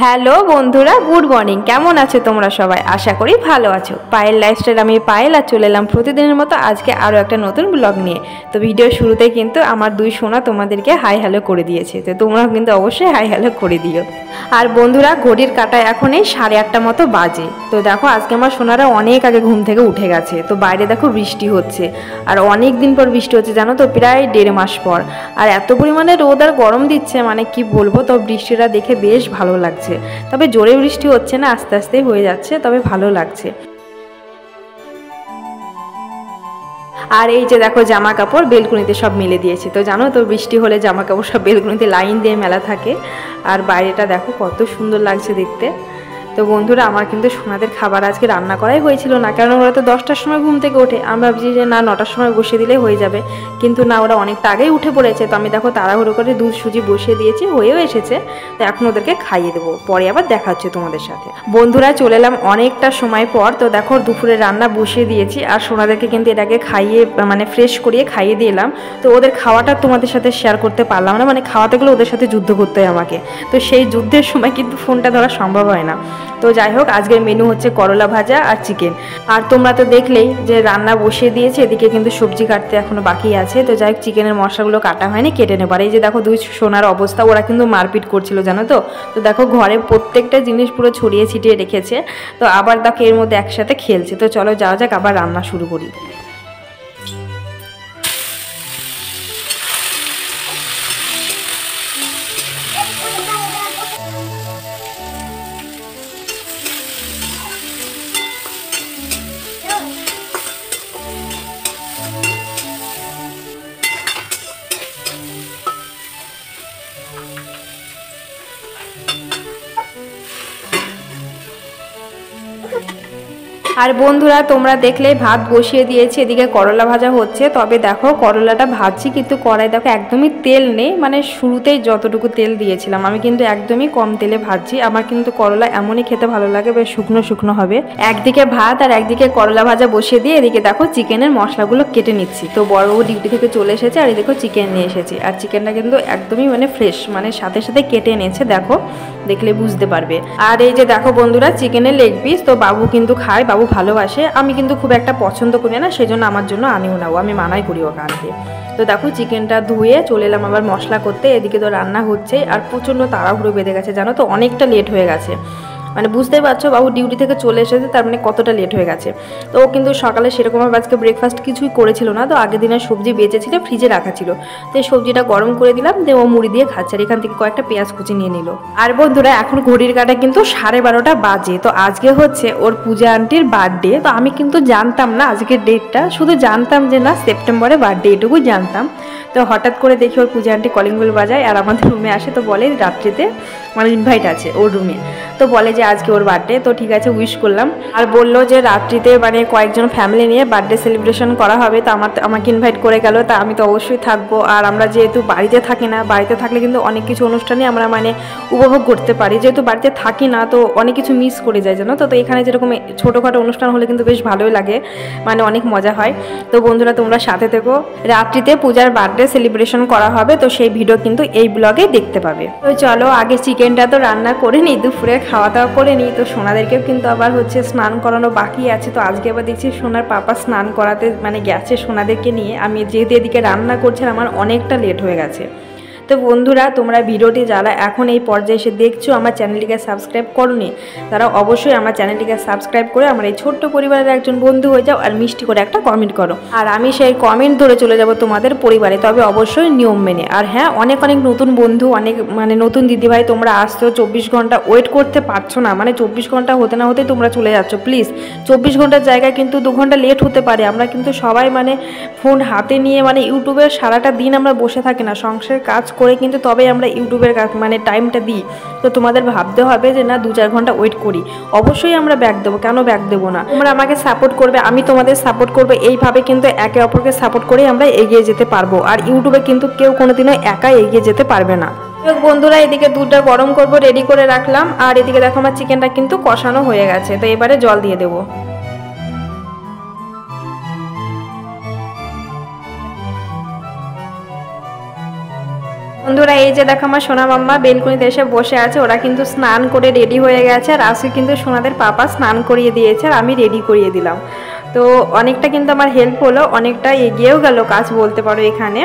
Hello বন্ধুরা, good morning. কেমন আছো তোমরা সবাই? আশা করি ভালো আছো। পায়েল লাইফস্টাইল, আমি পায়েল আর চলে এলাম প্রতিদিনের মতো আজকে আরও একটা নতুন ব্লগ নিয়ে। তো ভিডিওর শুরুতে কিন্তু আমার দুই সোনা তোমাদেরকে হাই হ্যালো করে দিয়েছে, তো তোমরাও কিন্তু অবশ্যই হাই হ্যালো করে দিও। আর বন্ধুরা, ঘড়ির কাঁটায় এখন এই 8:30 মতো বাজে। তো দেখো আজকে আমার সোনারা অনেক আগে ঘুম থেকে উঠে গেছে। তো বাইরে দেখো বৃষ্টি হচ্ছে, আর অনেক দিন পর বৃষ্টি হচ্ছে জানো তো, প্রায় 1.5 মাস পর। আর এত পরিমাণে রোদ আর গরম দিচ্ছে, মানে কি বলবো। তো বৃষ্টিটা দেখে বেশ ভালো লাগছে। তবে জোরে বৃষ্টি হচ্ছে না, আস্তে আস্তেই হয়ে যাচ্ছে, তবে ভালো লাগছে। আর এই যে দেখো জামা কাপড় বেলকুনিতে সব মেলে দিয়েছি। তো জানো তো, বৃষ্টি হলে জামা কাপড় সব বেলকুনিতে লাইন দিয়ে মেলা থাকে। আর বাইরেটা দেখো কত সুন্দর লাগছে দেখতে। তো বন্ধুরা, আমার কিন্তু সোনাদের খাবার আজকে রান্না করাই হয়েছিল না, কারণ ওরা তো 10টার সময় ঘুম থেকে ওঠে। আমি ভাবছি যে না, 9টার সময় বসিয়ে দিলে হয়ে যাবে, কিন্তু না, ওরা অনেকটা আগেই উঠে পড়েছে। তো আমি দেখো তাড়াহুড়ো করে দুধ সুজি বসিয়ে দিয়েছি, হয়েও এসেছে। তো এখন ওদেরকে খাইয়ে দেবো, পরে আবার দেখা হচ্ছে তোমাদের সাথে। বন্ধুরা, চলে এলাম অনেকটা সময় পর। তো দেখো দুপুরে রান্না বসিয়ে দিয়েছি, আর সোনাদেরকে কিন্তু এর আগে খাইয়ে মানে ফ্রেশ করিয়ে খাইয়ে দিলাম। তো ওদের খাওয়াটা তোমাদের সাথে শেয়ার করতে পারলাম না, মানে খাওয়াতে গেলে ওদের সাথে যুদ্ধ করতে হয় আমাকে। তো সেই যুদ্ধের সময় কিন্তু ফোনটা ধরা সম্ভব হয় না। তো যাই হোক, আজকের মেনু হচ্ছে করলা ভাজা আর চিকেন। আর তোমরা তো দেখলেই যে রান্না বসিয়ে দিয়েছে, এদিকে কিন্তু সবজি কাটতে এখনো বাকি আছে। তো যাই হোক, চিকেনের মশলাগুলো কাটা হয়নি, কেটে নেব। আর এই যে দেখো দুই সোনার অবস্থা, ওরা কিন্তু মারপিট করছিল জানো তো। তো দেখো ঘরে প্রত্যেকটা জিনিস পুরো ছড়িয়ে ছিটিয়ে রেখেছে। তো আবার দেখো এর মধ্যে একসাথে খেলছে। তো চলো যাওয়া যাক, আবার রান্না শুরু করি। আর বন্ধুরা, তোমরা দেখলে ভাত বসিয়ে দিয়েছি, এদিকে করলা ভাজা হচ্ছে। তবে দেখো করলাটা ভাজছি, কিন্তু কড়াই দেখো একদমই তেল নেই। মানে শুরুতেই যতটুকু তেল দিয়েছিলাম, আমি কিন্তু একদমই কম তেলে ভাজছি। আমার কিন্তু করলা এমনই খেতে ভালো লাগে, বেশ শুকনো শুকনো হবে। একদিকে ভাত আর একদিকে করলা ভাজা বসিয়ে দিয়ে এদিকে দেখো চিকেনের মশলাগুলো কেটে নিচ্ছি। তো বড়বাবু ডিউটি থেকে চলে এসেছে, আর এদিকে চিকেন নিয়ে এসেছি। আর চিকেনটা কিন্তু একদমই মানে ফ্রেশ, মানে সাথে সাথে কেটে এনেছে, দেখো দেখলে বুঝতে পারবে। আর এই যে দেখো বন্ধুরা, চিকেনের লেগ পিস। তো বাবু কিন্তু খায়, বাবু ভালোবাসে। আমি কিন্তু খুব একটা পছন্দ করি না, সেজন্য আমার জন্য আনিও না, আমি মানাই করি ওকে আনতে। তো দেখো চিকেনটা ধুয়ে চলে এলাম আবার মশলা করতে। এদিকে তো রান্না হচ্ছে, আর প্রচণ্ড তাড়াহুড়ো বেঁধে গেছে জানো তো, অনেকটা লেট হয়ে গেছে। মানে বুঝতেই পারছো, বাবু ডিউটি থেকে চলে এসেছে, তার মানে কতটা লেট হয়ে গেছে। তো ও কিন্তু সকালে সেরকমভাবে আজকে ব্রেকফাস্ট কিছুই করেছিল না। তো আগের দিনের সবজি বেঁচেছিল, ফ্রিজে রাখা ছিল। তো এই সবজিটা গরম করে দিলাম, দিয়ে ও মুড়ি দিয়ে খাচ্ছে। আর এখান থেকে কয়েকটা পেঁয়াজ কুচি নিয়ে নিল। আর বন্ধুরা, এখন ঘড়ির কাঁটা কিন্তু 12:30 বাজে। তো আজকে হচ্ছে ওর পূজা আন্টির বার্থডে। তো আমি কিন্তু জানতাম না আজকের ডেটটা, শুধু জানতাম যে না সেপ্টেম্বরে বার্থডে, এটুকুই জানতাম। তো হঠাৎ করে দেখি ওর পূজা আন্টি কলিং বেল বাজায়, আর আমাদের রুমে আসে। তো বলে রাত্রিতে মানে ইনভাইট আছে ওর রুমে। তো বলে যে আজকে ওর বার্থডে। তো ঠিক আছে, উইশ করলাম। আর বললো যে রাত্রিতে মানে কয়েকজন ফ্যামিলি নিয়ে বার্থডে সেলিব্রেশন করা হবে। তো আমাকে ইনভাইট করে গেল। তা আমি তো অবশ্যই থাকবো। আর আমরা যেহেতু বাড়িতে থাকি না, বাড়িতে থাকলে কিন্তু অনেক কিছু অনুষ্ঠানে আমরা মানে উপভোগ করতে পারি। যেহেতু বাড়িতে থাকি না, তো অনেক কিছু মিস করে যায় জানো তো। তো এখানে যেরকম ছোটোখাটো অনুষ্ঠান হলে কিন্তু বেশ ভালোই লাগে, মানে অনেক মজা হয়। তো বন্ধুরা, তোমরা সাথে থেকো। রাত্রিতে পূজার বার্থডে সেলিব্রেশন করা হবে, তো সেই ভিডিও কিন্তু এই ব্লগে দেখতে পাবে। তো চলো আগে চিকেনটা তো রান্না করে নিই, দুপুরে খাওয়া দাওয়া করে নিই। তো সোনাদেরকেও কিন্তু আবার হচ্ছে স্নান করানো বাকি আছে। তো আজকে আবার দেখছি সোনার পাপা স্নান করাতে মানে গেছে সোনাদেরকে নিয়ে। আমি যেহেতু এদিকে রান্না করছি, আমার অনেকটা লেট হয়ে গেছে। তো বন্ধুরা, তোমরা ভিডিওটি যারা এখন এই পর্যায়ে এসে দেখছো, আমার চ্যানেলটিকে সাবস্ক্রাইব করোনি, তারা অবশ্যই আমার চ্যানেলটিকে সাবস্ক্রাইব করে আমার এই ছোট্ট পরিবারের একজন বন্ধু হয়ে যাও, আর মিষ্টি করে একটা কমেন্ট করো। আর আমি সেই কমেন্ট ধরে চলে যাব তোমাদের পরিবারে, তবে অবশ্যই নিয়ম মেনে। আর হ্যাঁ, অনেক অনেক নতুন বন্ধু, অনেক মানে নতুন দিদিভাই তোমরা আসছো, 24 ঘন্টা ওয়েট করতে পারছো না। মানে 24 ঘন্টা হতে না হতেই তোমরা চলে যাচ্ছ। প্লিজ, 24 ঘন্টার জায়গায় কিন্তু 2 ঘন্টা লেট হতে পারে। আমরা কিন্তু সবাই মানে ফোন হাতে নিয়ে মানে ইউটিউবের সারাটা দিন আমরা বসে থাকি না, সংসারের কাজ করে কিন্তু তবেই আমরা ইউটিউবের মানে টাইমটা দিই। তো তোমাদের ভাবতে হবে যে না 2-4 ঘন্টা ওয়েট করি। অবশ্যই আমরা ব্যাক দেবো, কেন ব্যাক দেবো না। তোমরা আমাকে সাপোর্ট করবে, আমি তোমাদের সাপোর্ট করবো। এইভাবে কিন্তু একে অপরকে সাপোর্ট করে আমরা এগিয়ে যেতে পারবো। আর ইউটিউবে কিন্তু কেউ কোনোদিনও একা এগিয়ে যেতে পারবে না। বন্ধুরা, এদিকে দুধটা গরম করব, রেডি করে রাখলাম। আর এদিকে দেখো আমার চিকেনটা কিন্তু কষানো হয়ে গেছে। তো এবারে জল দিয়ে দেবো। বন্ধুরা এই যে দেখো আমার সোনা মাম্মা বেলকুনিতে এসে বসে আছে, ওরা কিন্তু স্নান করে রেডি হয়ে গেছে। আর আজকে কিন্তু সোনাদের পাপা স্নান করিয়ে দিয়েছে আর আমি রেডি করিয়ে দিলাম। তো অনেকটা কিন্তু আমার হেল্প হলো, অনেকটা এগিয়েও গেল কাজ বলতে পারো এখানে।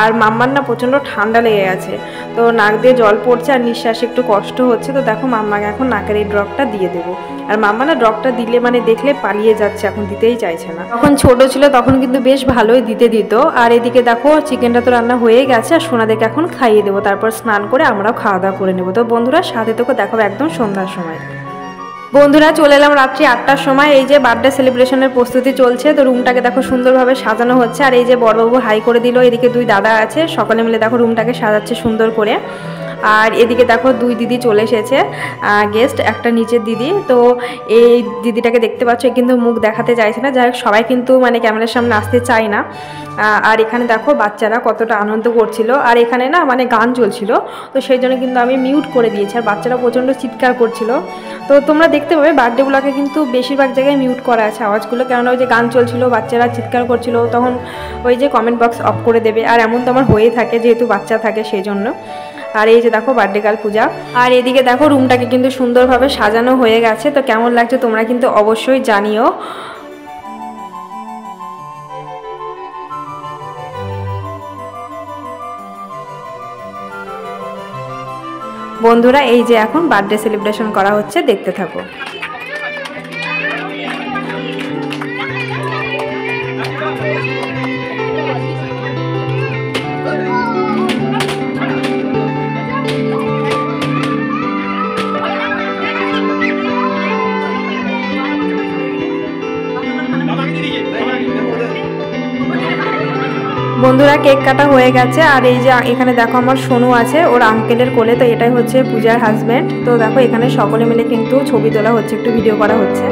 আর মাম্মার না প্রচণ্ড ঠান্ডা লেগে গেছে, তো নাক দিয়ে জল পড়ছে আর নিঃশ্বাসে একটু কষ্ট হচ্ছে। তো দেখো মাম্মাকে এখন নাকের এই ড্রপটা দিয়ে দেবো। আর মাম্মা না ড্রপটা দিলে মানে দেখলে পালিয়ে যাচ্ছে, এখন দিতেই চাইছে না। তখন ছোট ছিল তখন কিন্তু বেশ ভালোই দিতে দিত। আর এদিকে দেখো চিকেনটা তো রান্না হয়ে গেছে আর সোনাদেরকে এখন খাইয়ে দেবো, তারপর স্নান করে আমরাও খাওয়া দাওয়া করে নেবো। তো বন্ধুরা সাথে তোকে দেখাবো একদম সন্ধ্যার সময়। বন্ধুরা চলে এলাম রাত্রি 8টার সময়। এই যে বার্থডে সেলিব্রেশনের প্রস্তুতি চলছে, তো রুমটাকে দেখো সুন্দরভাবে সাজানো হচ্ছে। আর এই যে বড়বাবু হাই করে দিল, এদিকে 2 দাদা আছে, সকলে মিলে দেখো রুমটাকে সাজাচ্ছে সুন্দর করে। আর এদিকে দেখো 2 দিদি চলে এসেছে গেস্ট, একটা নিচের দিদি। তো এই দিদিটাকে দেখতে পাচ্ছ, কিন্তু মুখ দেখাতে চাইছে না। যাই হোক সবাই কিন্তু মানে ক্যামেরার সামনে আসতে চায় না। আর এখানে দেখো বাচ্চারা কতটা আনন্দ করছিল। আর এখানে না মানে গান চলছিল, তো সেই জন্য কিন্তু আমি মিউট করে দিয়েছি। আর বাচ্চারা প্রচণ্ড চিৎকার করছিল। তো তোমরা দেখতে পাবে বার্থডেগুলোকে কিন্তু বেশিরভাগ জায়গায় মিউট করা আছে আওয়াজগুলো, কেননা ওই যে গান চলছিল, বাচ্চারা চিৎকার করছিল, তখন ওই যে কমেন্ট বক্স অফ করে দেবে। আর এমন তো আমার হয়ে থাকে, যেহেতু বাচ্চা থাকে সেই জন্য। আর এই যে দেখো বার্থডে গার্ল পূজা। আর এদিকে দেখো রুমটাকে কিন্তু সুন্দরভাবে সাজানো হয়ে গেছে। তো কেমন লাগছে তোমরা কিন্তু অবশ্যই জানিও। বন্ধুরা এই যে এখন বার্থডে সেলিব্রেশন করা হচ্ছে, দেখতে থাকো। বন্ধুরা কেক কাটা হয়ে গেছে। আর এই যে এখানে দেখো আমার সোনু আছে ওর আঙ্কেলের কোলে, তো এটাই হচ্ছে পূজার হাজব্যান্ড। তো দেখো এখানে সকলে মিলে কিন্তু ছবি তোলা হচ্ছে, একটু ভিডিও করা হচ্ছে।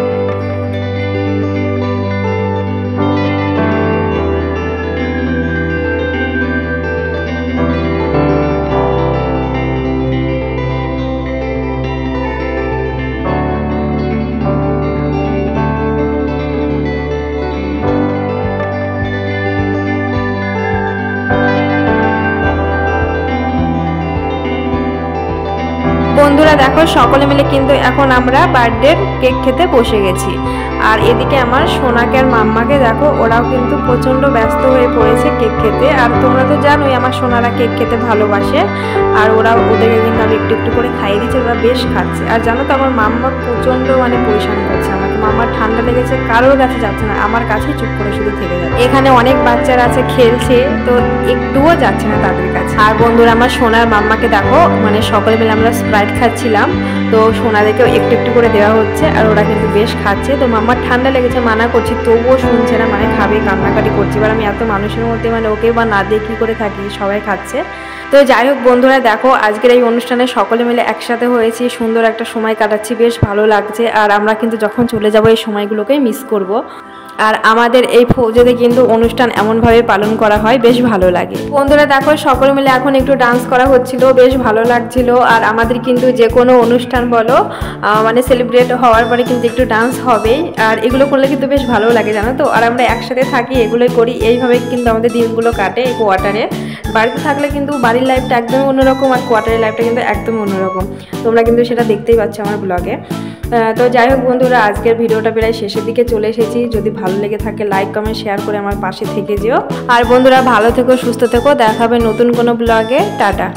বন্ধুরা দেখো সকলে মিলে কিন্তু এখন আমরা বার্থডের কেক খেতে বসে গেছি। আর এদিকে আমার সোনাকে আর মাম্মাকে দেখো, ওরাও কিন্তু প্রচণ্ড ব্যস্ত হয়ে পড়েছে কেক খেতে। আর তোমরা তো জানোই আমার সোনারা কেক খেতে ভালোবাসে, আর ওদেরকে কিন্তু আমি একটু একটু করে খাইয়ে দিচ্ছি, ওরা বেশ খাচ্ছে। আর জানো তো আমার মাম্মা প্রচণ্ড মানে পরিশ্রম করছে আমাকে, মাম্মার ঠান্ডা লেগেছে, কারোর কাছে যাচ্ছে না, আমার কাছে চুপ করে শুধু থেকে যাচ্ছে। এখানে অনেক বাচ্চারা আছে খেলছে, তো একটুও যাচ্ছে না তাদের কাছে। আর বন্ধুরা আমার সোনার মাম্মাকে দেখো, মানে সকলে মিলে আমরা স্প্রাইট খাচ্ছিলাম, তো সোনাদেরকেও একটু একটু করে দেওয়া হচ্ছে, আর ওরা কিন্তু বেশ খাচ্ছে। তো মাম্মার ঠান্ডা লেগেছে, মানা করছি তবুও শুনছে না, মানে খাবে, কান্নাকাটি করছে। এবার আমি এত মানুষের মধ্যে মানে ওকে বা না দিয়ে কী করে থাকি, সবাই খাচ্ছে। তো যাই হোক বন্ধুরা দেখো আজকের এই অনুষ্ঠানে সকলে মিলে একসাথে হয়েছি, সুন্দর একটা সময় কাটাচ্ছি, বেশ ভালো লাগছে। আর আমরা কিন্তু যখন চলে যাব এই সময়গুলোকে মিস করব। আর আমাদের এই ফৌজেতে কিন্তু অনুষ্ঠান এমনভাবে পালন করা হয়, বেশ ভালো লাগে। বন্ধুরা দেখো সকলে মিলে এখন একটু ডান্স করা হচ্ছিল, বেশ ভালো লাগছিল। আর আমাদের কিন্তু যে কোনো অনুষ্ঠান বলো মানে সেলিব্রেট হওয়ার পরে কিন্তু একটু ডান্স হবেই, আর এগুলো করলে কিন্তু বেশ ভালো লাগে জানো তো। আর আমরা একসাথে থাকি, এগুলোই করি, এইভাবে কিন্তু আমাদের দিনগুলো কাটে এই কোয়ার্টারে। বাড়িতে থাকলে কিন্তু বাড়ির লাইফটা একদমই অন্যরকম, আর কোয়ার্টারের লাইফটা কিন্তু একদমই অন্যরকম। তোমরা কিন্তু সেটা দেখতেই পাচ্ছ আমার ব্লগে। তো যাই হোক বন্ধুরা আজকের ভিডিওটা প্রায় শেষের দিকে চলে এসেছি। যদি ভালো লেগে থাকে লাইক কমেন্ট শেয়ার করে আমার পাশে থেকে যেও। আর বন্ধুরা ভালো থেকো, সুস্থ থেকো, দেখা হবে নতুন কোনো ব্লগে। টাটা।